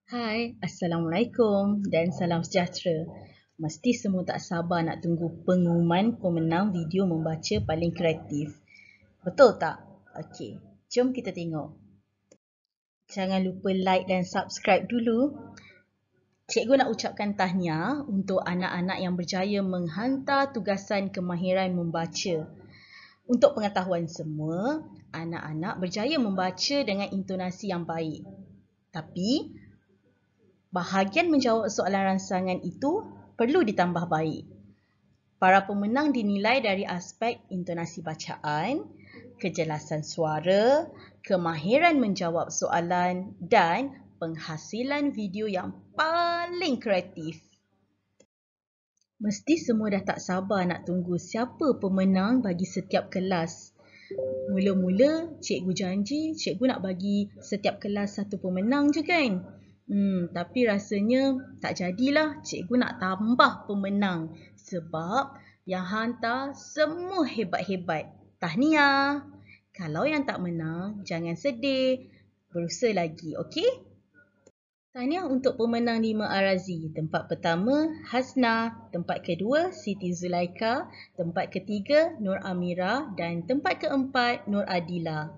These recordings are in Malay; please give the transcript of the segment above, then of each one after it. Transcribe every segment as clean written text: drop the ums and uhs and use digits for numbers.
Hai, Assalamualaikum dan salam sejahtera. Mesti semua tak sabar nak tunggu pengumuman pemenang video membaca paling kreatif. Betul tak? Okey, jom kita tengok. Jangan lupa like dan subscribe dulu. Cikgu nak ucapkan tahniah untuk anak-anak yang berjaya menghantar tugasan kemahiran membaca. Untuk pengetahuan semua, anak-anak berjaya membaca dengan intonasi yang baik. Tapi, bahagian menjawab soalan rangsangan itu perlu ditambah baik. Para pemenang dinilai dari aspek intonasi bacaan, kejelasan suara, kemahiran menjawab soalan dan penghasilan video yang paling kreatif. Mesti semua dah tak sabar nak tunggu siapa pemenang bagi setiap kelas. Mula-mula cikgu janji cikgu nak bagi setiap kelas satu pemenang je kan? Tapi rasanya tak jadilah, cikgu nak tambah pemenang sebab yang hantar semua hebat-hebat. Tahniah. Kalau yang tak menang, jangan sedih. Berusaha lagi, okey? Tahniah untuk pemenang 5 Arazi. Tempat pertama, Hasna. Tempat kedua, Siti Zulaika. Tempat ketiga, Nur Amira. Dan tempat keempat, Nur Adila.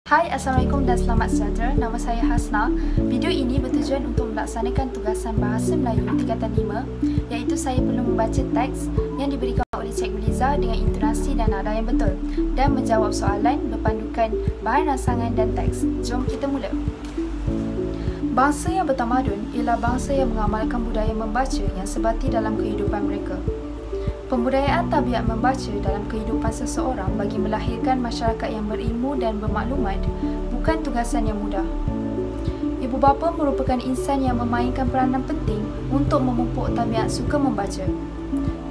Hai, Assalamualaikum dan selamat sejahtera. Nama saya Hasna. Video ini bertujuan untuk melaksanakan tugasan Bahasa Melayu tingkatan 5, iaitu saya perlu membaca teks yang diberikan oleh Cikgu Liza dengan intonasi dan nada yang betul dan menjawab soalan berpandukan bahan rangsangan dan teks. Jom kita mula. Bangsa yang bertamadun ialah bangsa yang mengamalkan budaya membaca yang sebati dalam kehidupan mereka. Pembudayaan tabiat membaca dalam kehidupan seseorang bagi melahirkan masyarakat yang berilmu dan bermaklumat bukan tugasan yang mudah. Ibu bapa merupakan insan yang memainkan peranan penting untuk memupuk tabiat suka membaca.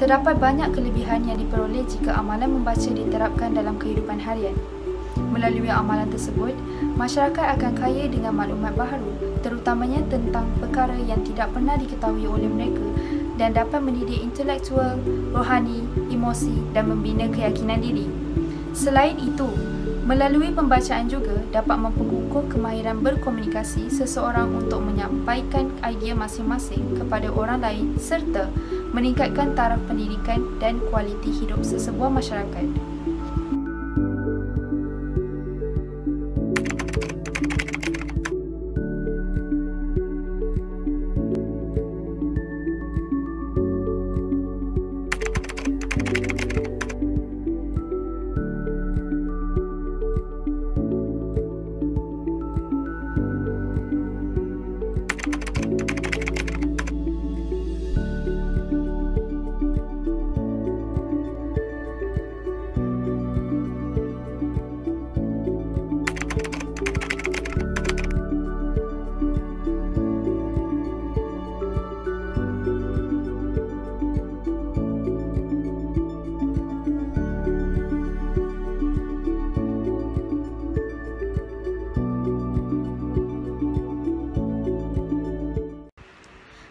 Terdapat banyak kelebihan yang diperoleh jika amalan membaca diterapkan dalam kehidupan harian. Melalui amalan tersebut, masyarakat akan kaya dengan maklumat baharu, terutamanya tentang perkara yang tidak pernah diketahui oleh mereka dan dapat mendidik intelektual, rohani, emosi dan membina keyakinan diri. Selain itu, melalui pembacaan juga dapat memperkukuh kemahiran berkomunikasi seseorang untuk menyampaikan idea masing-masing kepada orang lain serta meningkatkan taraf pendidikan dan kualiti hidup sesebuah masyarakat.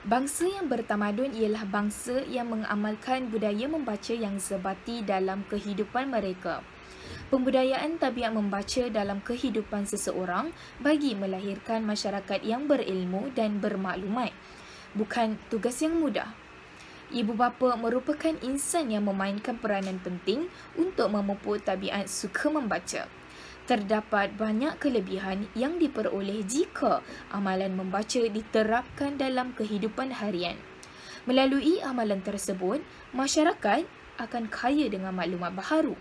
Bangsa yang bertamadun ialah bangsa yang mengamalkan budaya membaca yang sebati dalam kehidupan mereka. Pembudayaan tabiat membaca dalam kehidupan seseorang bagi melahirkan masyarakat yang berilmu dan bermaklumat bukan tugas yang mudah. Ibu bapa merupakan insan yang memainkan peranan penting untuk memupuk tabiat suka membaca. Terdapat banyak kelebihan yang diperoleh jika amalan membaca diterapkan dalam kehidupan harian. Melalui amalan tersebut, masyarakat akan kaya dengan maklumat baharu,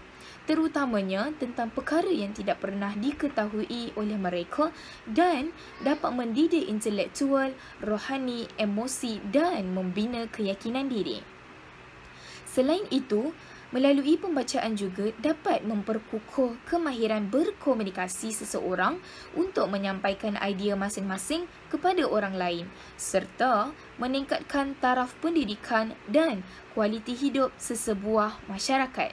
terutamanya tentang perkara yang tidak pernah diketahui oleh mereka dan dapat mendidik intelektual, rohani, emosi dan membina keyakinan diri. Selain itu, melalui pembacaan juga dapat memperkukuh kemahiran berkomunikasi seseorang untuk menyampaikan idea masing-masing kepada orang lain serta meningkatkan taraf pendidikan dan kualiti hidup sesebuah masyarakat.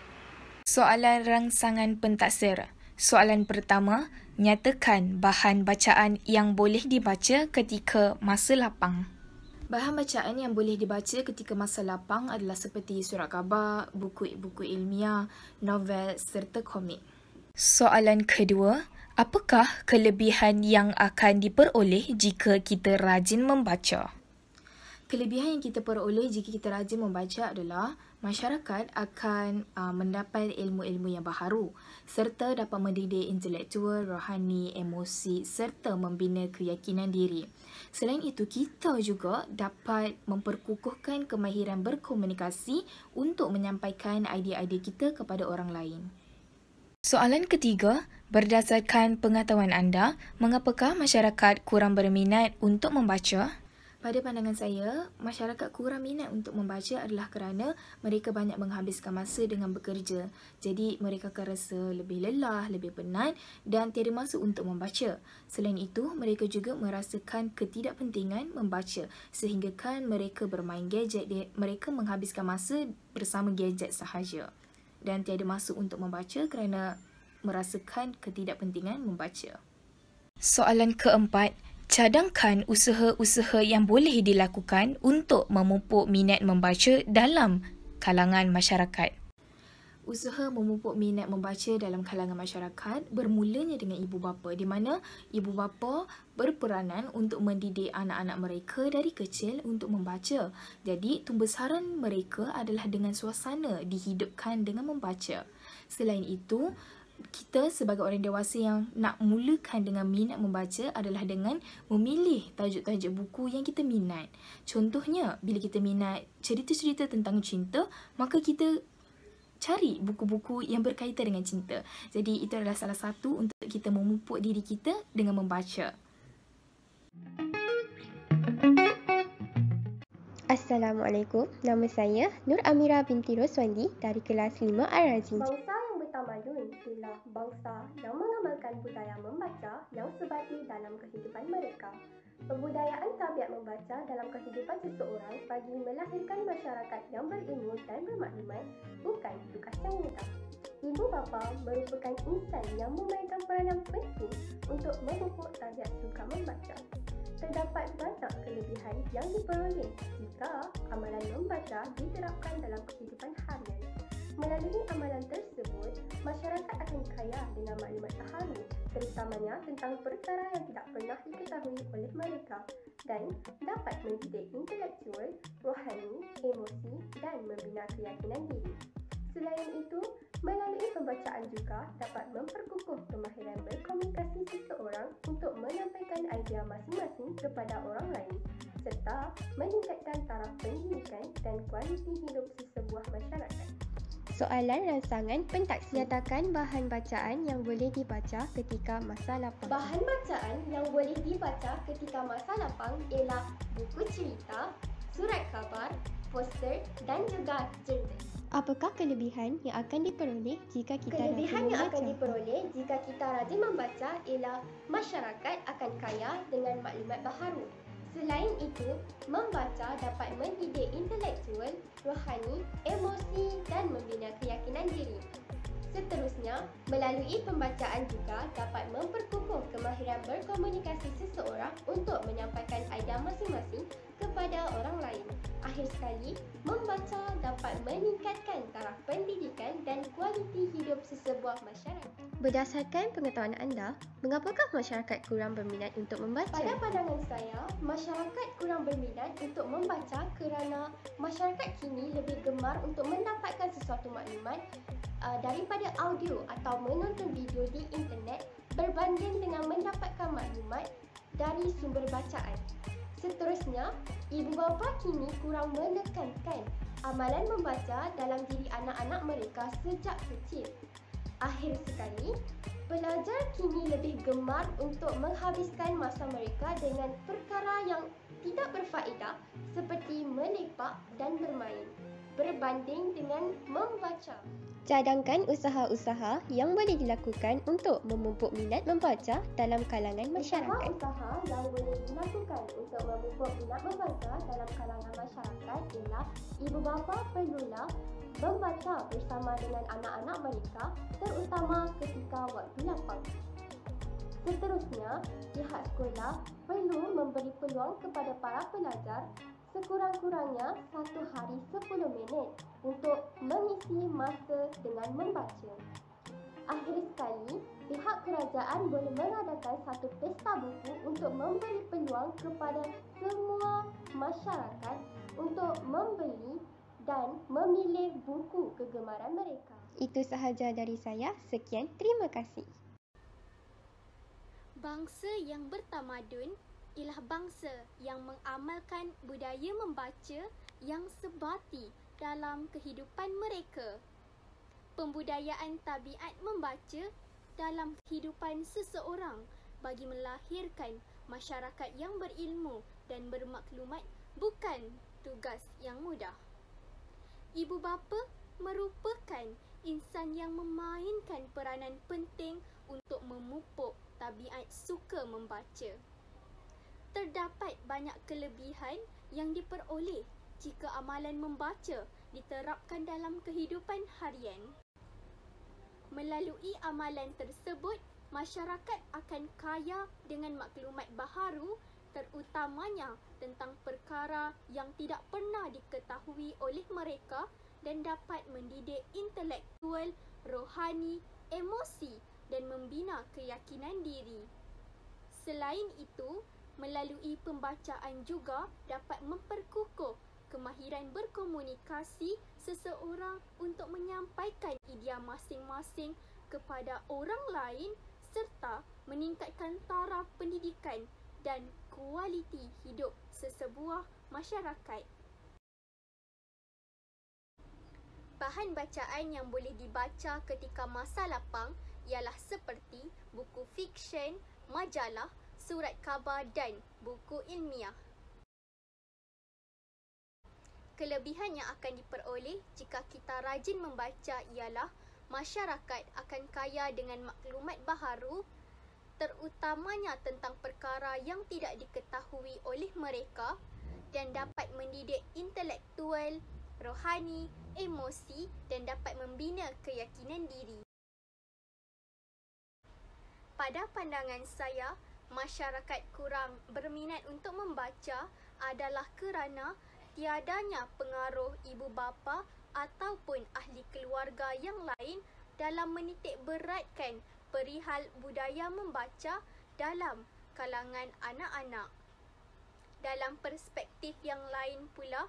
Soalan rangsangan pentaksir. Soalan pertama, nyatakan bahan bacaan yang boleh dibaca ketika masa lapang. Bahan bacaan yang boleh dibaca ketika masa lapang adalah seperti surat khabar, buku-buku ilmiah, novel serta komik. Soalan kedua, Apakah kelebihan yang akan diperoleh jika kita rajin membaca? Kelebihan yang kita peroleh jika kita rajin membaca adalah masyarakat akan mendapat ilmu-ilmu yang baharu serta dapat mendidik intelektual, rohani, emosi serta membina keyakinan diri. Selain itu, kita juga dapat memperkukuhkan kemahiran berkomunikasi untuk menyampaikan idea-idea kita kepada orang lain. Soalan ketiga, berdasarkan pengetahuan anda, mengapakah masyarakat kurang berminat untuk membaca? Pada pandangan saya, masyarakat kurang minat untuk membaca adalah kerana mereka banyak menghabiskan masa dengan bekerja. Jadi, mereka akan rasa lebih lelah, lebih penat dan tiada masa untuk membaca. Selain itu, mereka juga merasakan ketidakpentingan membaca sehinggakan mereka bermain gadget, mereka menghabiskan masa bersama gadget sahaja. Dan tiada masa untuk membaca kerana merasakan ketidakpentingan membaca. Soalan keempat, cadangkan usaha-usaha yang boleh dilakukan untuk memupuk minat membaca dalam kalangan masyarakat. Usaha memupuk minat membaca dalam kalangan masyarakat bermulanya dengan ibu bapa, di mana ibu bapa berperanan untuk mendidik anak-anak mereka dari kecil untuk membaca. Jadi, tumbesaran mereka adalah dengan suasana dihidupkan dengan membaca. Selain itu, kita sebagai orang dewasa yang nak mulakan dengan minat membaca adalah dengan memilih tajuk-tajuk buku yang kita minat. Contohnya, bila kita minat cerita-cerita tentang cinta, maka kita cari buku-buku yang berkaitan dengan cinta. Jadi, itu adalah salah satu untuk kita memupuk diri kita dengan membaca. Assalamualaikum, nama saya Nur Amira binti Roswandi dari kelas 5 Al-Razim. Bangsa yang bertamadun ialah bangsa yang mengamalkan budaya membaca yang sebati dalam kehidupan mereka. Pembudayaan tabiat membaca dalam kehidupan seseorang bagi melahirkan masyarakat yang berilmu dan bermaklumat bukan tugas yang mudah. Ibu bapa merupakan insan yang memainkan peranan penting untuk memupuk tabiat suka membaca. Terdapat banyak kelebihan yang diperoleh jika amalan membaca diterapkan dalam kehidupan harian. Melalui amalan tersebut, masyarakat akan kaya dengan maklumat baharu, terutamanya tentang perkara yang tidak pernah diketahui oleh mereka dan dapat mendidik intelektual, rohani, emosi dan membina keyakinan diri. Selain itu, melalui pembacaan juga dapat memperkukuh kemahiran berkomunikasi seseorang untuk menyampaikan idea masing-masing kepada orang lain serta meningkatkan taraf pendidikan dan kualiti hidup sesebuah masyarakat. Soalan rancangan pentaksi. Nyatakan bahan bacaan yang boleh dibaca ketika masa lapang. Bahan bacaan yang boleh dibaca ketika masa lapang ialah buku cerita, surat khabar, poster dan juga cerpen. Apakah kelebihan yang akan diperoleh jika kita rajin membaca? Kelebihan yang akan diperoleh jika kita rajin membaca ialah masyarakat akan kaya dengan maklumat baharu. Selain itu, membaca dapat mendidik intelektual, rohani, emosi dan membina keyakinan diri. Seterusnya, melalui pembacaan juga dapat memperkukuh kemahiran berkomunikasi seseorang untuk menyampaikan idea masing-masing kepada orang lain. Akhir sekali, membaca dapat meningkatkan taraf pendidikan dan kualiti hidup sesebuah masyarakat. Berdasarkan pengetahuan anda, mengapakah masyarakat kurang berminat untuk membaca? Pada pandangan saya, masyarakat kurang berminat untuk membaca kerana masyarakat kini lebih gemar untuk mendapatkan sesuatu maklumat daripada audio atau menonton video di internet berbanding dengan mendapatkan maklumat dari sumber bacaan. Seterusnya, ibu bapa kini kurang menekankan amalan membaca dalam diri anak-anak mereka sejak kecil. Akhir sekali, pelajar kini lebih gemar untuk menghabiskan masa mereka dengan perkara yang tidak berfaedah seperti melepak dan bermain berbanding dengan membaca. Cadangkan usaha-usaha yang boleh dilakukan untuk memupuk minat membaca dalam kalangan masyarakat. Usaha yang boleh dilakukan untuk memupuk minat membaca dalam kalangan masyarakat ialah ibu bapa perlulah membaca bersama dengan anak-anak mereka terutama ketika waktu lapang. Seterusnya, pihak sekolah perlu memberi peluang kepada para pelajar sekurang-kurangnya 1 hari 10 minit untuk mengisi masa dengan membaca. Akhir sekali, pihak kerajaan boleh mengadakan satu pesta buku untuk memberi peluang kepada semua masyarakat untuk membeli dan memilih buku kegemaran mereka. Itu sahaja dari saya. Sekian, terima kasih. Bangsa yang bertamadun ialah bangsa yang mengamalkan budaya membaca yang sebati dalam kehidupan mereka. Pembudayaan tabiat membaca dalam kehidupan seseorang bagi melahirkan masyarakat yang berilmu dan bermaklumat bukan tugas yang mudah. Ibu bapa merupakan insan yang memainkan peranan penting untuk memupuk tabiat suka membaca. Terdapat banyak kelebihan yang diperoleh jika amalan membaca diterapkan dalam kehidupan harian. Melalui amalan tersebut, masyarakat akan kaya dengan maklumat baharu, terutamanya tentang perkara yang tidak pernah diketahui oleh mereka dan dapat mendidik intelektual, rohani, emosi dan membina keyakinan diri. Selain itu, melalui pembacaan juga dapat memperkukuh kemahiran berkomunikasi seseorang untuk menyampaikan idea masing-masing kepada orang lain serta meningkatkan taraf pendidikan dan kualiti hidup sesebuah masyarakat. Bahan bacaan yang boleh dibaca ketika masa lapang ialah seperti buku fiksyen, majalah, surat khabar dan buku ilmiah. Kelebihan yang akan diperoleh jika kita rajin membaca ialah masyarakat akan kaya dengan maklumat baharu, terutamanya tentang perkara yang tidak diketahui oleh mereka dan dapat mendidik intelektual, rohani, emosi dan dapat membina keyakinan diri. Pada pandangan saya, masyarakat kurang berminat untuk membaca adalah kerana tiadanya pengaruh ibu bapa ataupun ahli keluarga yang lain dalam menitik beratkan perihal budaya membaca dalam kalangan anak-anak. Dalam perspektif yang lain pula,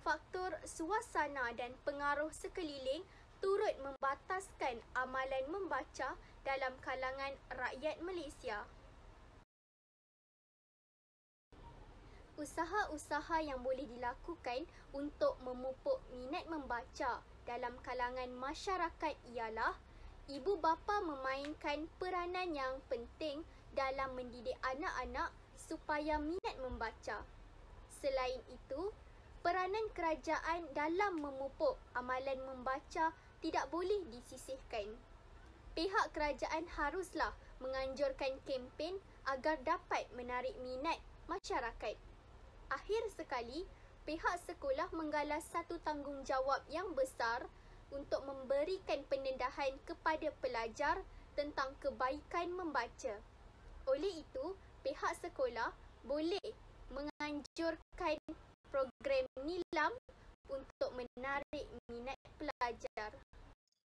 faktor suasana dan pengaruh sekeliling turut membataskan amalan membaca dalam kalangan rakyat Malaysia. Usaha-usaha yang boleh dilakukan untuk memupuk minat membaca dalam kalangan masyarakat ialah ibu bapa memainkan peranan yang penting dalam mendidik anak-anak supaya minat membaca. Selain itu, peranan kerajaan dalam memupuk amalan membaca tidak boleh disisihkan. Pihak kerajaan haruslah menganjurkan kempen agar dapat menarik minat masyarakat. Akhir sekali, pihak sekolah menggalas satu tanggungjawab yang besar untuk memberikan pendedahan kepada pelajar tentang kebaikan membaca. Oleh itu, pihak sekolah boleh menganjurkan program nilam untuk menarik minat pelajar.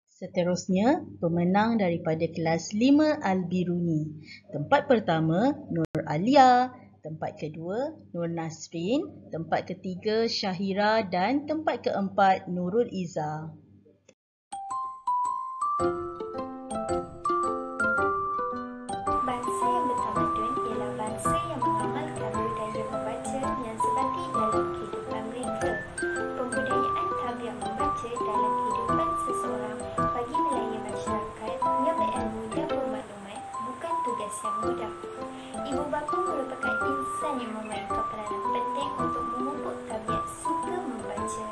Seterusnya, pemenang daripada kelas 5 Al-Biruni. Tempat pertama, Nur Alia. Tempat kedua, Nur Nasrin. Tempat ketiga, Syahira. Dan tempat keempat, Nurul Izzah. Bangsa yang bertamadun ialah bangsa yang mengamalkan budaya membaca yang sebati dalam kehidupan mereka. Pembudayaan tabiat membaca dalam kehidupan seseorang bagi nelayan masyarakat yang berilmu dan bermaklumat bukan tugas yang mudah. Ibu bapa merupakan insan yang memainkan peranan penting untuk memupuk tabiat suka membaca.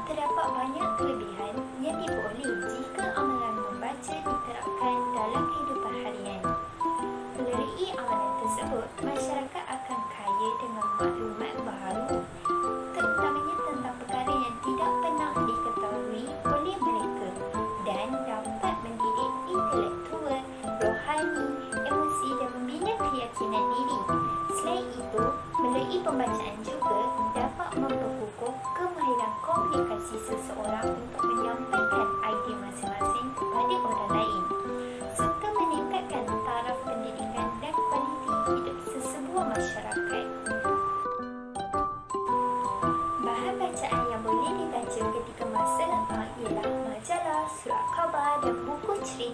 Terdapat banyak kelebihan yang diperoleh jika amalan membaca diterapkan dalam kehidupan harian. Melalui amalan tersebut, masyarakat akan kaya dengan maklumat baharu, terutamanya tentang perkara yang tidak pernah diketahui oleh mereka dan dapat mendidik intelektual, rohani, emosi dan membina keyakinan diri. Selain itu, melalui pembacaan juga dapat memperkukuh kemahiran komunikasi seseorang untuk menyampaikan idea masing-masing kepada orang lain.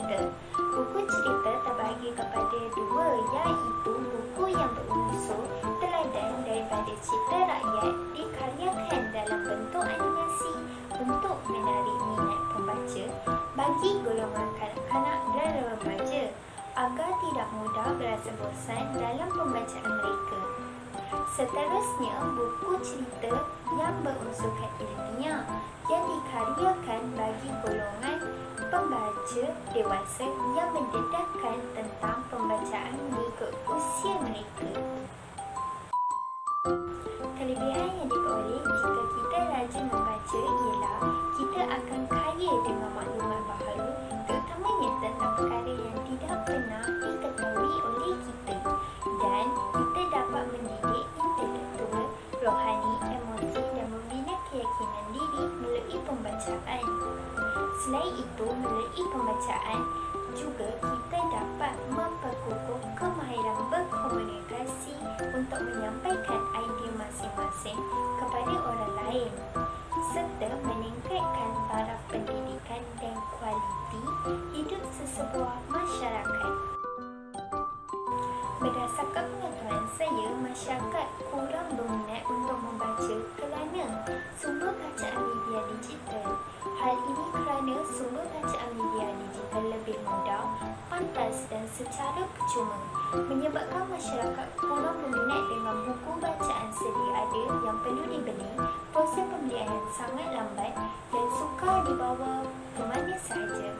cerita. Buku cerita terbahagi kepada dua, iaitu buku yang berunsur teladan daripada cerita rakyat dikaryakan dalam bentuk animasi untuk menarik minat pembaca bagi golongan kanak-kanak dan remaja agar tidak mudah berasa bosan dalam pembacaan mereka. Seterusnya, buku cerita yang berunsurkan ilmiah yang dikaryakan bagi golongan pembaca dewasa yang mendedahkan tentang pembacaan mengikut usia mereka. Kelebihan yang diperoleh jika kita rajin membaca ialah kita akan kaya dengan maklumat baharu, terutamanya tentang perkara yang tidak pernah diketahui oleh kita, dan kita dapat mendidik intelektual, rohani, emosi dan membina keyakinan diri melalui pembacaan. Selain itu, melalui pembacaan juga kita dapat memperkukuh kemahiran berkomunikasi untuk menyampaikan idea masing-masing kepada orang lain serta meningkatkan taraf pendidikan dan kualiti hidup sesebuah masyarakat. Berdasarkan pengetahuan saya, masyarakat kurang berminat untuk membaca kerana sumber bacaan media digital. Hal ini kerana sumber bacaan media digital lebih mudah, pantas dan secara percuma, menyebabkan masyarakat kurang berminat dengan buku bacaan sedia ada yang perlu dibeli, proses pembelian yang sangat lambat dan sukar dibawa ke mana sahaja.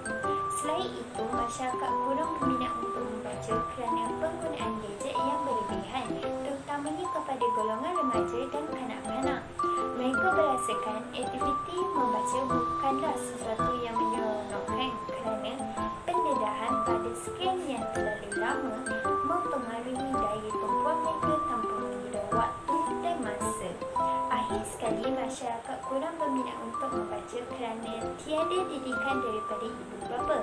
Selain itu, masyarakat kurang berminat untuk membaca kerana penggunaan gadget yang berlebihan, terutamanya kepada golongan remaja dan kanak-kanak. Mereka berasakan aktiviti membaca bukanlah sesuatu yang menyeronokkan kerana pendedahan pada skrin yang terlalu lama mempengaruhi daya tumpuan mereka tanpa mengira waktu dan masa. Akhir sekali, masyarakat kurang berminat untuk membaca kerana tiada didikan daripada ibu bapa.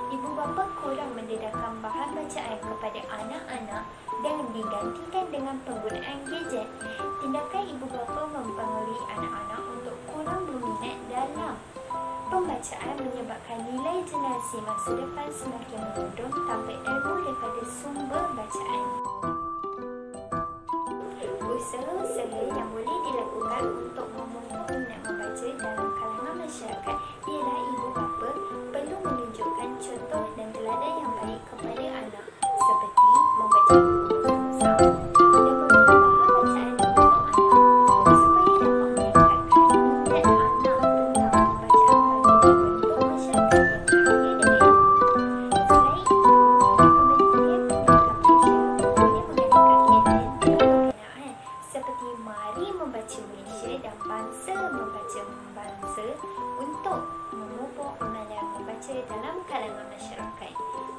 Ibu bapa kurang mendedahkan bahan bacaan kepada anak-anak dan digantikan dengan penggunaan gadget. Tindakan ibu bapa mempengaruhi anak-anak untuk kurang berminat dalam pembacaan, menyebabkan nilai generasi masa depan semakin menurun tanpa ilmu daripada sumber bacaan. Usaha-usaha yang boleh dilakukan untuk memupuk minat membaca dalam kalangan masyarakat ialah ibu bapa perlu menunjukkan contoh dan teladan yang baik kepada anak, seperti membaca buku bersama-sama dan memberi bahan bacaan untuk anak supaya dapat meningkatkan minat anak tentang pembacaan bagi membentuk masyarakat yang kaya dengan ilmu. Selain itu, Kementerian Pendidikan Malaysia boleh mengadakan kampanye berkenaan seperti Mari Membaca Malaysia dan Bangsa Membaca Bangsa untuk memupuk amalan membaca dalam kalangan masyarakat.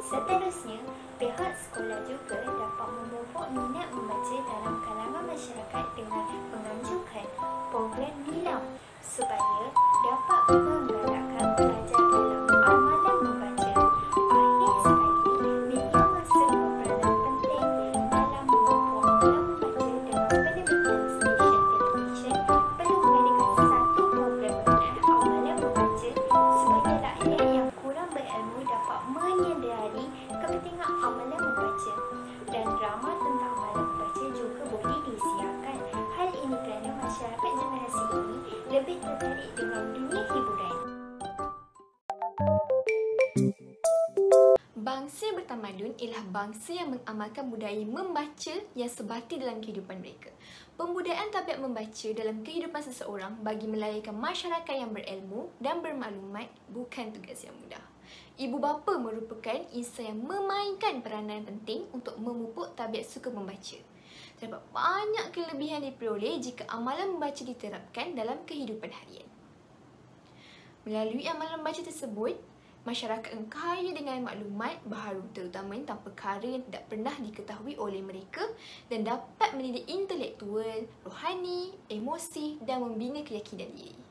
Seterusnya, pihak sekolah juga dapat memupuk minat membaca dalam kalangan masyarakat dengan menganjurkan program Nilam supaya dapat menggalakkan pelajar dalam amalan membaca. Akhir sekali, media massa berperanan penting dalam memupuk amalan membaca dengan penerbitan stesen televisyen perlu mengadakan satu program berkenaan amalan membaca supaya rakyat yang kurang berilmu dapat menyedari kepentingan amalan membaca, dan drama tentang amalan membaca juga boleh disiarkan. Hal ini kerana masyarakat generasi ini lebih tertarik dengan dunia hiburan. Bangsa bertamadun ialah bangsa yang mengamalkan budaya membaca yang sebati dalam kehidupan mereka. Pembudayaan tabiat membaca dalam kehidupan seseorang bagi melahirkan masyarakat yang berilmu dan bermaklumat bukan tugas yang mudah. Ibu bapa merupakan insan yang memainkan peranan penting untuk memupuk tabiat suka membaca. Terdapat banyak kelebihan diperoleh jika amalan membaca diterapkan dalam kehidupan harian. Melalui amalan membaca tersebut, masyarakat kaya dengan maklumat baharu, terutamanya tentang perkara yang tidak pernah diketahui oleh mereka dan dapat mendidik intelektual, rohani, emosi dan membina keyakinan diri.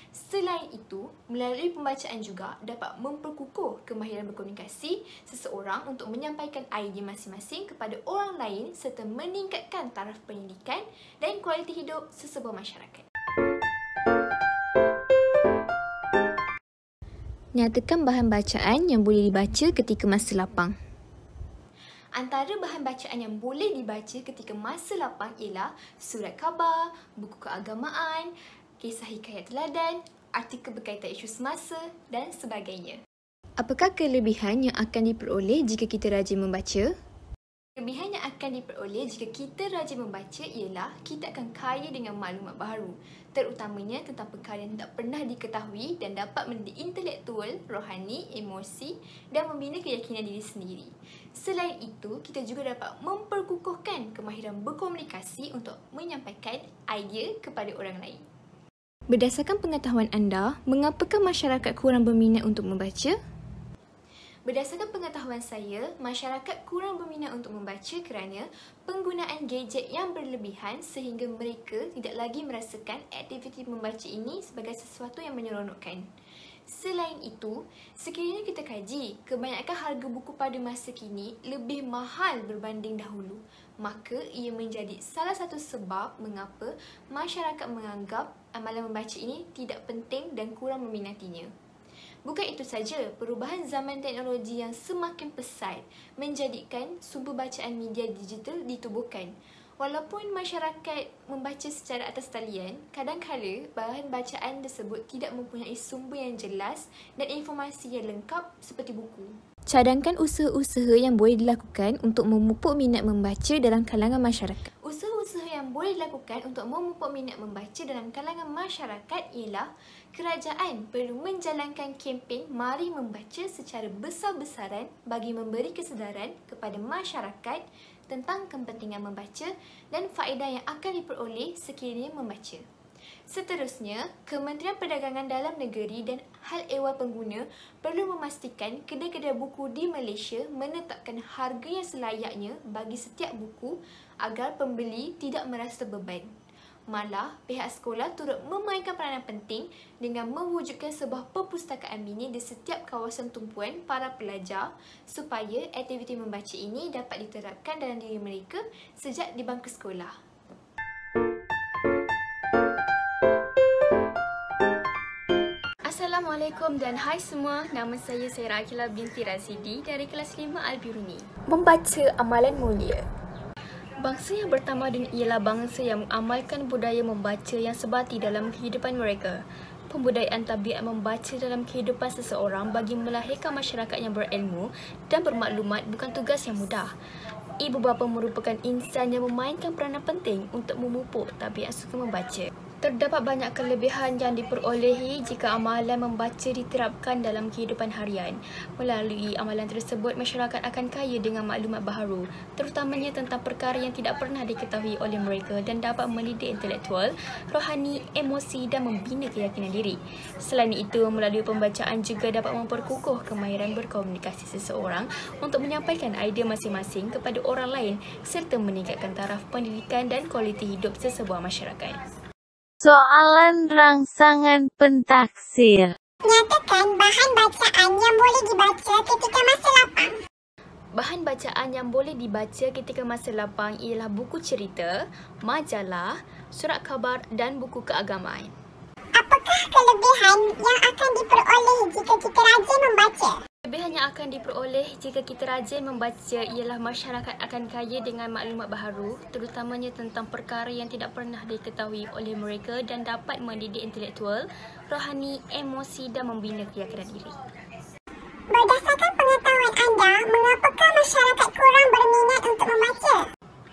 Selain itu, melalui pembacaan juga dapat memperkukuh kemahiran berkomunikasi seseorang untuk menyampaikan idea masing-masing kepada orang lain serta meningkatkan taraf pendidikan dan kualiti hidup sesebuah masyarakat. Nyatakan bahan bacaan yang boleh dibaca ketika masa lapang. Antara bahan bacaan yang boleh dibaca ketika masa lapang ialah surat khabar, buku keagamaan, kisah hikayat teladan, artikel berkaitan isu semasa dan sebagainya. Apakah kelebihan yang akan diperoleh jika kita rajin membaca? Kelebihan yang akan diperoleh jika kita rajin membaca ialah kita akan kaya dengan maklumat baharu, terutamanya tentang perkara yang tak pernah diketahui dan dapat mendidik intelektual, rohani, emosi dan membina keyakinan diri sendiri. Selain itu, kita juga dapat memperkukuhkan kemahiran berkomunikasi untuk menyampaikan idea kepada orang lain. Berdasarkan pengetahuan anda, mengapakah masyarakat kurang berminat untuk membaca? Berdasarkan pengetahuan saya, masyarakat kurang berminat untuk membaca kerana penggunaan gadget yang berlebihan sehingga mereka tidak lagi merasakan aktiviti membaca ini sebagai sesuatu yang menyeronokkan. Selain itu, sekiranya kita kaji, kebanyakan harga buku pada masa kini lebih mahal berbanding dahulu, maka ia menjadi salah satu sebab mengapa masyarakat menganggap amalan membaca ini tidak penting dan kurang meminatinya. Bukan itu saja, perubahan zaman teknologi yang semakin pesat menjadikan sumber bacaan media digital ditubuhkan. Walaupun masyarakat membaca secara atas talian, kadang-kala bahan bacaan tersebut tidak mempunyai sumber yang jelas dan informasi yang lengkap seperti buku. Cadangkan usaha-usaha yang boleh dilakukan untuk memupuk minat membaca dalam kalangan masyarakat. Usaha-usaha yang boleh dilakukan untuk memupuk minat membaca dalam kalangan masyarakat ialah kerajaan perlu menjalankan kempen Mari Membaca secara besar-besaran bagi memberi kesedaran kepada masyarakat tentang kepentingan membaca dan faedah yang akan diperoleh sekiranya membaca. Seterusnya, Kementerian Perdagangan Dalam Negeri dan Hal Ehwal Pengguna perlu memastikan kedai-kedai buku di Malaysia menetapkan harga yang selayaknya bagi setiap buku agar pembeli tidak merasa beban. Malah, pihak sekolah turut memainkan peranan penting dengan mewujudkan sebuah perpustakaan mini di setiap kawasan tumpuan para pelajar supaya aktiviti membaca ini dapat diterapkan dalam diri mereka sejak di bangku sekolah. Assalamualaikum dan hai semua, nama saya Saira Akilah binti Razidi dari kelas 5 Al-Biruni. Membaca amalan mulia. Bangsa yang bertamadun ialah bangsa yang mengamalkan budaya membaca yang sebati dalam kehidupan mereka. Pembudayaan tabiat membaca dalam kehidupan seseorang bagi melahirkan masyarakat yang berilmu dan bermaklumat bukan tugas yang mudah. Ibu bapa merupakan insan yang memainkan peranan penting untuk memupuk tabiat suka membaca. Terdapat banyak kelebihan yang diperolehi jika amalan membaca diterapkan dalam kehidupan harian. Melalui amalan tersebut, masyarakat akan kaya dengan maklumat baharu, terutamanya tentang perkara yang tidak pernah diketahui oleh mereka dan dapat mendidik intelektual, rohani, emosi dan membina keyakinan diri. Selain itu, melalui pembacaan juga dapat memperkukuh kemahiran berkomunikasi seseorang untuk menyampaikan idea masing-masing kepada orang lain serta meningkatkan taraf pendidikan dan kualiti hidup sesebuah masyarakat. Soalan rangsangan pentaksir. Nyatakan bahan bacaan yang boleh dibaca ketika masa lapang. Bahan bacaan yang boleh dibaca ketika masa lapang ialah buku cerita, majalah, surat khabar dan buku keagamaan. Apakah kelebihan yang akan diperoleh jika kita rajin membaca? Kelebihan yang akan diperoleh jika kita rajin membaca ialah masyarakat akan kaya dengan maklumat baharu, terutamanya tentang perkara yang tidak pernah diketahui oleh mereka dan dapat mendidik intelektual, rohani, emosi dan membina keyakinan diri. Berdasarkan pengetahuan anda, mengapakah masyarakat kurang berminat untuk membaca?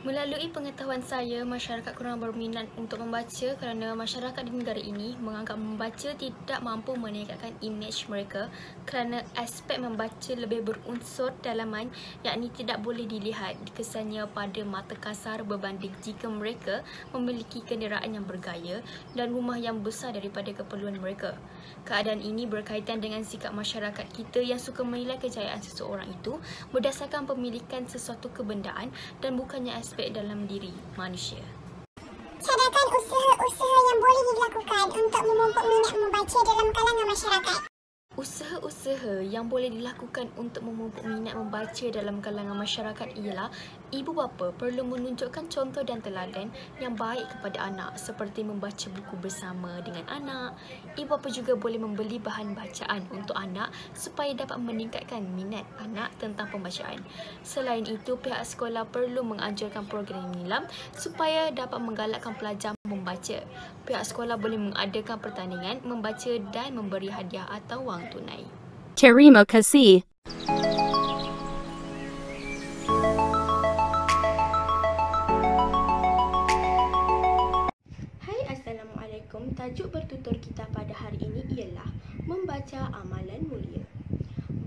Melalui pengetahuan saya, masyarakat kurang berminat untuk membaca kerana masyarakat di negara ini menganggap membaca tidak mampu meningkatkan imej mereka kerana aspek membaca lebih berunsur dalaman, yakni tidak boleh dilihat kesannya pada mata kasar berbanding jika mereka memiliki kenderaan yang bergaya dan rumah yang besar daripada keperluan mereka. Keadaan ini berkaitan dengan sikap masyarakat kita yang suka menilai kejayaan seseorang itu berdasarkan pemilikan sesuatu kebendaan dan bukannya aspek dalam diri manusia. Cadangkan usaha-usaha yang boleh dilakukan untuk memupuk minat membaca dalam kalangan masyarakat. Usaha-usaha yang boleh dilakukan untuk memupuk minat membaca dalam kalangan masyarakat ialah ibu bapa perlu menunjukkan contoh dan teladan yang baik kepada anak seperti membaca buku bersama dengan anak. Ibu bapa juga boleh membeli bahan bacaan untuk anak supaya dapat meningkatkan minat anak tentang pembacaan. Selain itu, pihak sekolah perlu menganjurkan program nilam supaya dapat menggalakkan pelajar membaca. Pihak sekolah boleh mengadakan pertandingan membaca dan memberi hadiah atau wang tunai. Terima kasih. Hai, Assalamualaikum. Tajuk bertutur kita pada hari ini ialah membaca amalan mulia.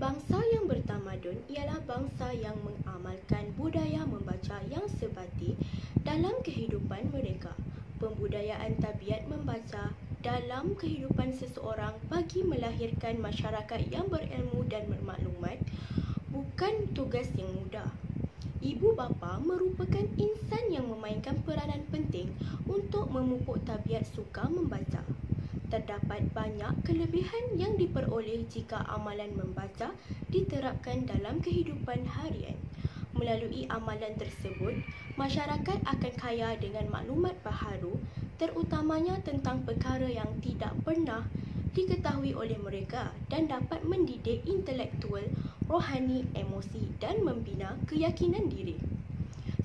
Bangsa yang bertamadun ialah bangsa yang mengamalkan budaya membaca yang sebati dalam kehidupan mereka. Pembudayaan tabiat membaca dalam kehidupan seseorang bagi melahirkan masyarakat yang berilmu dan bermaklumat bukan tugas yang mudah. Ibu bapa merupakan insan yang memainkan peranan penting untuk memupuk tabiat suka membaca. Terdapat banyak kelebihan yang diperoleh jika amalan membaca diterapkan dalam kehidupan harian. Melalui amalan tersebut, masyarakat akan kaya dengan maklumat baharu, terutamanya tentang perkara yang tidak pernah diketahui oleh mereka dan dapat mendidik intelektual, rohani, emosi dan membina keyakinan diri.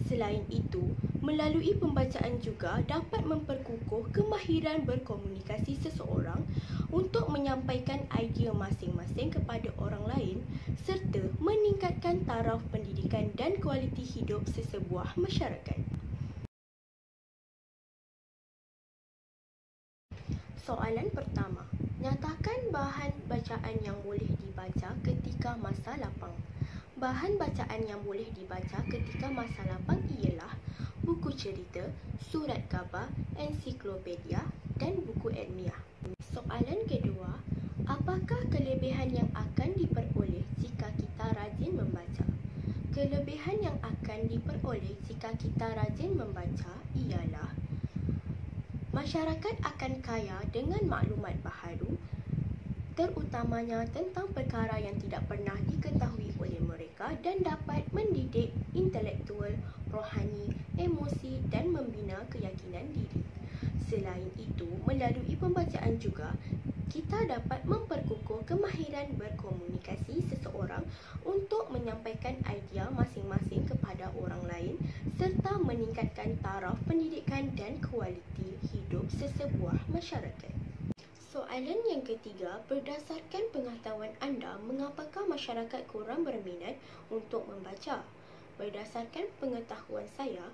Selain itu, melalui pembacaan juga dapat memperkukuh kemahiran berkomunikasi seseorang untuk menyampaikan idea masing-masing kepada orang lain serta meningkatkan taraf pendidikan dan kualiti hidup sesebuah masyarakat. Soalan pertama, nyatakan bahan bacaan yang boleh dibaca ketika masa lapang. Bahan bacaan yang boleh dibaca ketika masa lapang ialah buku cerita, surat khabar, ensiklopedia dan buku ilmiah. Soalan kedua, apakah kelebihan yang akan diperoleh jika kita rajin membaca? Kelebihan yang akan diperoleh jika kita rajin membaca ialah masyarakat akan kaya dengan maklumat baharu, terutamanya tentang perkara yang tidak pernah diketahui oleh mereka dan dapat mendidik intelektual, rohani, emosi dan membina keyakinan diri. Selain itu, melalui pembacaan juga, kita dapat memperkukuh kemahiran berkomunikasi seseorang untuk menyampaikan idea masing-masing kepada orang lain serta meningkatkan taraf pendidikan dan kualiti hidup sesebuah masyarakat. Soalan yang ketiga, berdasarkan pengetahuan anda, mengapakah masyarakat kurang berminat untuk membaca? Berdasarkan pengetahuan saya,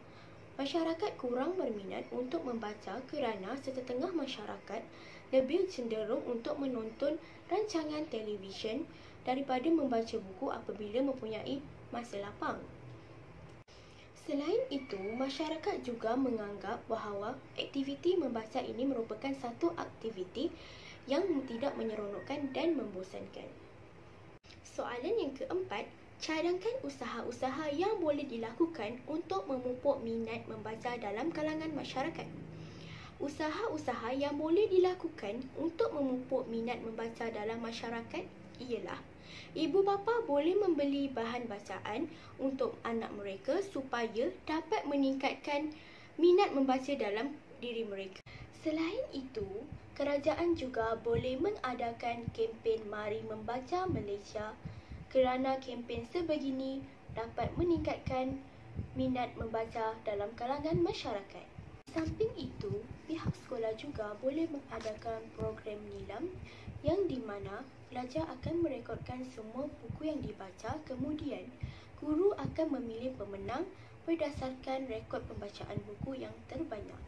masyarakat kurang berminat untuk membaca kerana sesetengah masyarakat lebih cenderung untuk menonton rancangan televisyen daripada membaca buku apabila mempunyai masa lapang. Selain itu, masyarakat juga menganggap bahawa aktiviti membaca ini merupakan satu aktiviti yang tidak menyeronokkan dan membosankan. Soalan yang keempat, cadangkan usaha-usaha yang boleh dilakukan untuk memupuk minat membaca dalam kalangan masyarakat. Usaha-usaha yang boleh dilakukan untuk memupuk minat membaca dalam masyarakat ialah ibu bapa boleh membeli bahan bacaan untuk anak mereka supaya dapat meningkatkan minat membaca dalam diri mereka. Selain itu, kerajaan juga boleh mengadakan kempen Mari Membaca Malaysia kerana kempen sebegini dapat meningkatkan minat membaca dalam kalangan masyarakat. Samping itu, pihak sekolah juga boleh mengadakan program nilam yang di mana pelajar akan merekodkan semua buku yang dibaca, kemudian guru akan memilih pemenang berdasarkan rekod pembacaan buku yang terbanyak.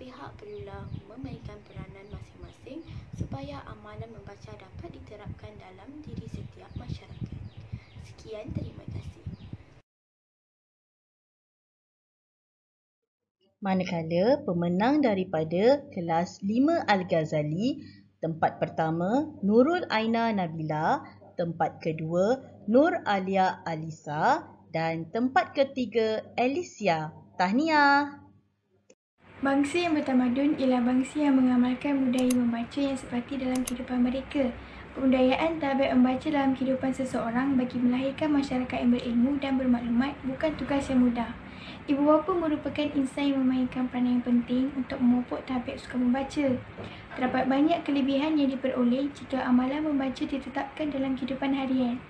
Pihak perlulah memainkan peranan masing-masing supaya amalan membaca dapat diterapkan dalam diri setiap masyarakat. Sekian, terima kasih. Manakala pemenang daripada kelas 5 Al-Ghazali, tempat pertama Nurul Aina Nabila, tempat kedua Nur Alia Alisa dan tempat ketiga Alicia. Tahniah. Bangsa yang bertamadun ialah bangsa yang mengamalkan budaya membaca yang sepati dalam kehidupan mereka. Kebudayaan tabiat membaca dalam kehidupan seseorang bagi melahirkan masyarakat yang berilmu dan bermaklumat bukan tugas yang mudah. Ibu bapa merupakan insan yang memainkan peranan yang penting untuk memupuk tabiat suka membaca. Terdapat banyak kelebihan yang diperoleh jika amalan membaca ditetapkan dalam kehidupan harian.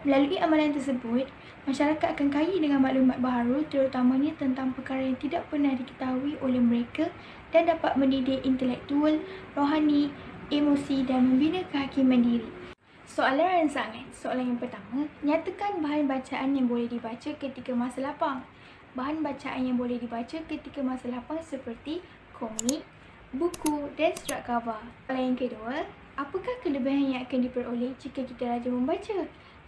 Melalui amalan tersebut, masyarakat akan kaya dengan maklumat baharu terutamanya tentang perkara yang tidak pernah diketahui oleh mereka dan dapat mendidik intelektual, rohani, emosi dan membina kehakiman diri. Soalan rangsangan. Soalan yang pertama, nyatakan bahan bacaan yang boleh dibaca ketika masa lapang. Bahan bacaan yang boleh dibaca ketika masa lapang seperti komik, buku dan surat khabar. Soalan yang kedua, apakah kelebihan yang akan diperoleh jika kita rajin membaca?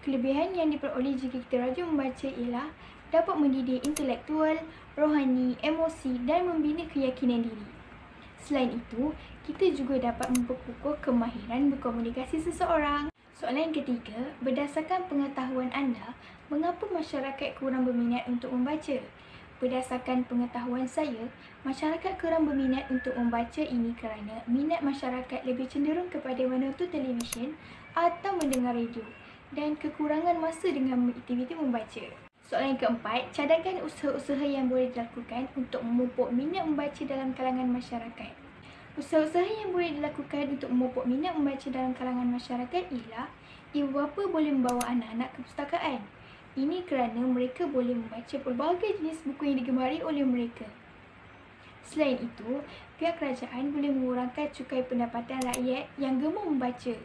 Kelebihan yang diperoleh jika kita rajin membaca ialah dapat mendidik intelektual, rohani, emosi dan membina keyakinan diri. Selain itu, kita juga dapat memperkukuh kemahiran berkomunikasi seseorang. Soalan yang ketiga, berdasarkan pengetahuan anda, mengapa masyarakat kurang berminat untuk membaca? Berdasarkan pengetahuan saya, masyarakat kurang berminat untuk membaca ini kerana minat masyarakat lebih cenderung kepada menonton televisyen atau mendengar radio dan kekurangan masa dengan aktiviti membaca. Soalan yang keempat, cadangkan usaha-usaha yang boleh dilakukan untuk memupuk minat membaca dalam kalangan masyarakat. Usaha-usaha yang boleh dilakukan untuk memupuk minat membaca dalam kalangan masyarakat ialah ibu bapa boleh membawa anak-anak ke perpustakaan. Ini kerana mereka boleh membaca pelbagai jenis buku yang digemari oleh mereka. Selain itu, pihak kerajaan boleh mengurangkan cukai pendapatan rakyat yang gemar membaca.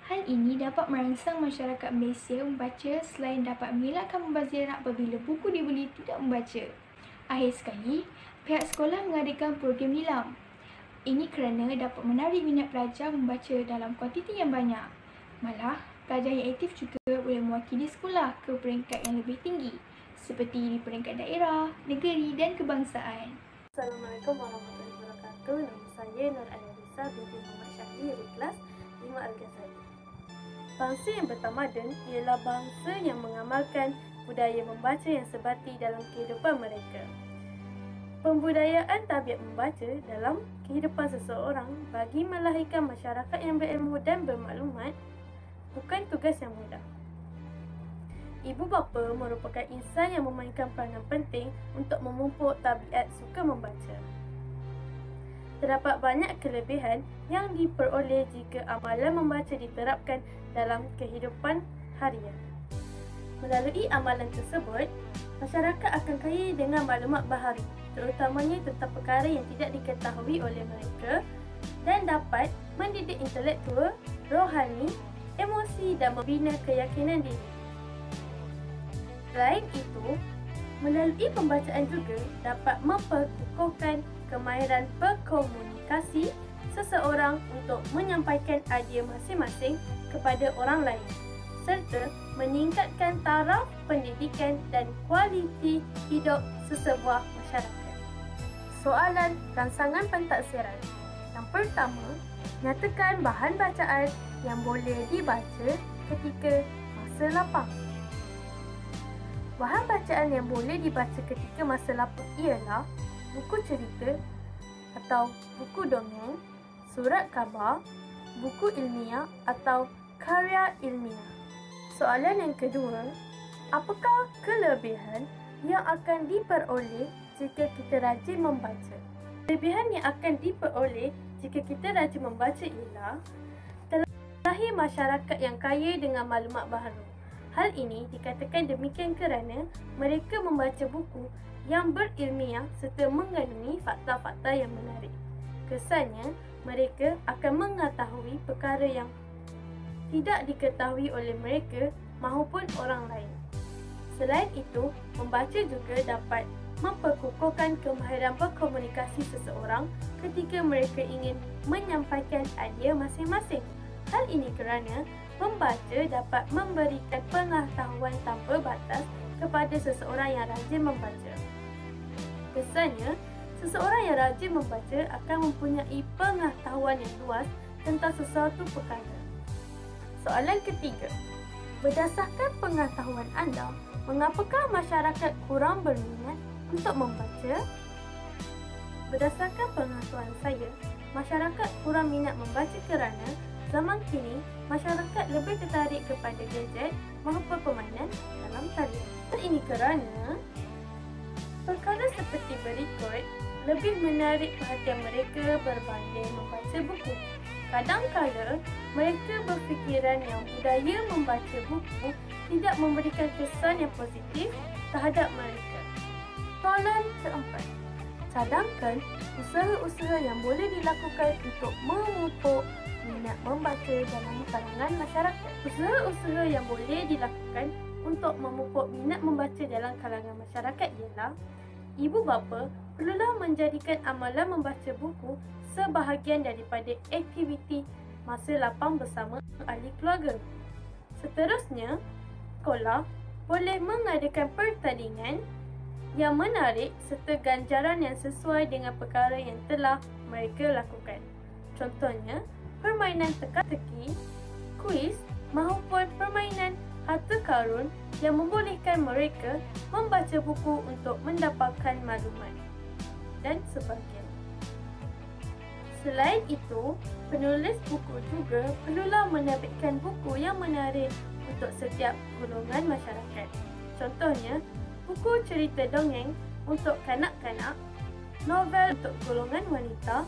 Hal ini dapat merangsang masyarakat Malaysia membaca selain dapat mengelakkan pembaziran apabila buku dibeli tidak membaca. Akhir sekali, pihak sekolah mengadakan program nilam. Ini kerana dapat menarik minat pelajar membaca dalam kuantiti yang banyak. Malah, pelajar yang aktif juga boleh mewakili sekolah ke peringkat yang lebih tinggi seperti di peringkat daerah, negeri dan kebangsaan. Assalamualaikum warahmatullahi wabarakatuh. Nama saya Nur Anarisa binti Muhammad Syahri dari kelas 5 Al-Ghazali. Bangsa yang bertamadun ialah bangsa yang mengamalkan budaya membaca yang sebati dalam kehidupan mereka. Pembudayaan tabiat membaca dalam kehidupan seseorang bagi melahirkan masyarakat yang berilmu dan bermaklumat bukan tugas yang mudah. Ibu bapa merupakan insan yang memainkan peranan penting untuk memupuk tabiat suka membaca. Terdapat banyak kelebihan yang diperoleh jika amalan membaca diterapkan dalam kehidupan harian. Melalui amalan tersebut, masyarakat akan kaya dengan maklumat baharu, terutamanya tentang perkara yang tidak diketahui oleh mereka dan dapat mendidik intelektual, rohani, emosi dan membina keyakinan diri. Selain itu, melalui pembacaan juga dapat memperkukuhkan kemahiran berkomunikasi seseorang untuk menyampaikan idea masing-masing kepada orang lain serta meningkatkan taraf pendidikan dan kualiti hidup sesebuah masyarakat. Soalan rangsangan pentaksiran. Yang pertama, nyatakan bahan bacaan yang boleh dibaca ketika masa lapang. Bahan bacaan yang boleh dibaca ketika masa lapang ialah buku cerita atau buku dongeng, surat khabar, buku ilmiah atau karya ilmiah. Soalan yang kedua, apakah kelebihan yang akan diperoleh jika kita rajin membaca? Kelebihan yang akan diperoleh jika kita rajin membaca ialah terlahir masyarakat yang kaya dengan maklumat baharu. Hal ini dikatakan demikian kerana mereka membaca buku yang berilmiah serta mengandungi fakta-fakta yang menarik. Kesannya, mereka akan mengetahui perkara yang tidak diketahui oleh mereka maupun orang lain. Selain itu, membaca juga dapat memperkukuhkan kemahiran berkomunikasi seseorang ketika mereka ingin menyampaikan idea masing-masing. Hal ini kerana membaca dapat memberikan pengetahuan tanpa batas kepada seseorang yang rajin membaca. Kesannya, seseorang yang rajin membaca akan mempunyai pengetahuan yang luas tentang sesuatu perkara. Soalan ketiga, berdasarkan pengetahuan anda, mengapakah masyarakat kurang berminat untuk membaca? Berdasarkan pengetahuan saya, masyarakat kurang minat membaca kerana zaman kini, masyarakat lebih tertarik kepada gadget maupun permainan dalam talian. Hal ini kerana perkara seperti berikut lebih menarik perhatian mereka berbanding membaca buku. Kadang-kala, mereka berfikiran yang budaya membaca buku tidak memberikan kesan yang positif terhadap mereka. Soalan keempat. Cadangkan usaha-usaha yang boleh dilakukan untuk memupuk minat membaca dalam kalangan masyarakat. Usaha-usaha yang boleh dilakukan untuk memupuk minat membaca dalam kalangan masyarakat ialah ibu bapa perlulah menjadikan amalan membaca buku sebahagian daripada aktiviti masa lapang bersama ahli keluarga. Seterusnya, sekolah boleh mengadakan pertandingan yang menarik serta ganjaran yang sesuai dengan perkara yang telah mereka lakukan. Contohnya, permainan teka-teki, kuis maupun permainan harta karun yang membolehkan mereka membaca buku untuk mendapatkan maklumat dan sebagainya. Selain itu, penulis buku juga perlulah menerbitkan buku yang menarik untuk setiap golongan masyarakat. Contohnya, buku cerita dongeng untuk kanak-kanak, novel untuk golongan wanita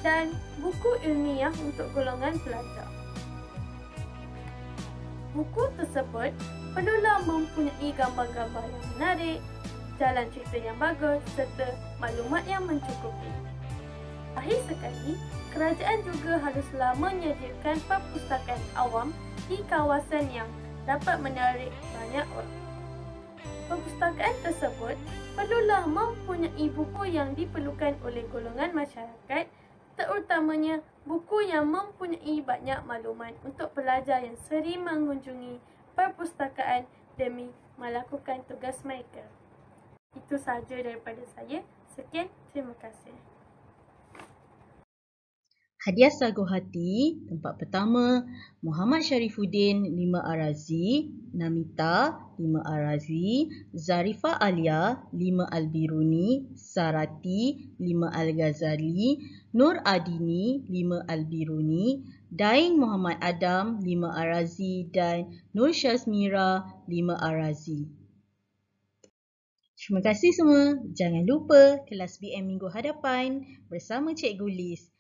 dan buku ilmiah untuk golongan pelajar. Buku tersebut perlulah mempunyai gambar-gambar yang menarik, jalan cerita yang bagus serta maklumat yang mencukupi. Akhir sekali, kerajaan juga haruslah menyediakan perpustakaan awam di kawasan yang dapat menarik banyak orang. Perpustakaan tersebut perlulah mempunyai buku yang diperlukan oleh golongan masyarakat, terutamanya buku yang mempunyai banyak maklumat untuk pelajar yang sering mengunjungi perpustakaan demi melakukan tugas mereka. Itu sahaja daripada saya. Sekian, terima kasih. Hadiah Sagu Hati, tempat pertama Muhammad Syarifuddin 5 Arazi, Namita 5 Arazi, Zarifah Alia 5 Albiruni, Sarati 5 Al-Ghazali, Nur Adini 5 Albiruni, Daing Muhammad Adam 5 Arazi dan Nur Syazmira 5 Arazi. Terima kasih semua. Jangan lupa kelas BM minggu hadapan bersama Cikgu Liz.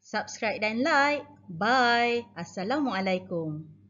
Subscribe dan like. Bye. Assalamualaikum.